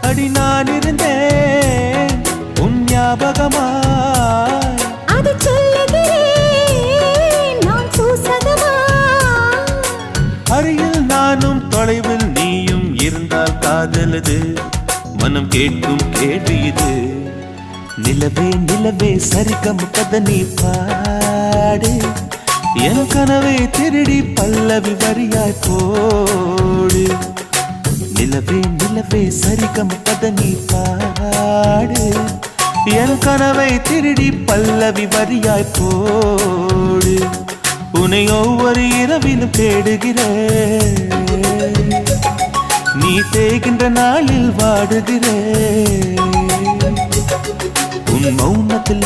அடி நான் இருந்தேன் உன் ஞாபகமாய், அது சொல்லுகிறேன் நான் சூசகமா. அருகில் நானும் தொலைவில் நீயும் இருந்தால் காதலது மனம் கேட்கும் கேள்வி இது. நிலவே நிலவே சரிகம் கதை நீ பாடு, என் கனவை திருடி பல்லவி வரியாய் போடு. நிலவே நிலவே சரிகம் கதை நீ பாடு, என் கனவை திருடி பல்லவி வரியாய் போடு. உன்னை ஒவ்வொரு இரவிலும் தேடுகிறேன், நீ தேய்கின்ற நாளில் வாடுகிறேன். உன் மௌனத்தில்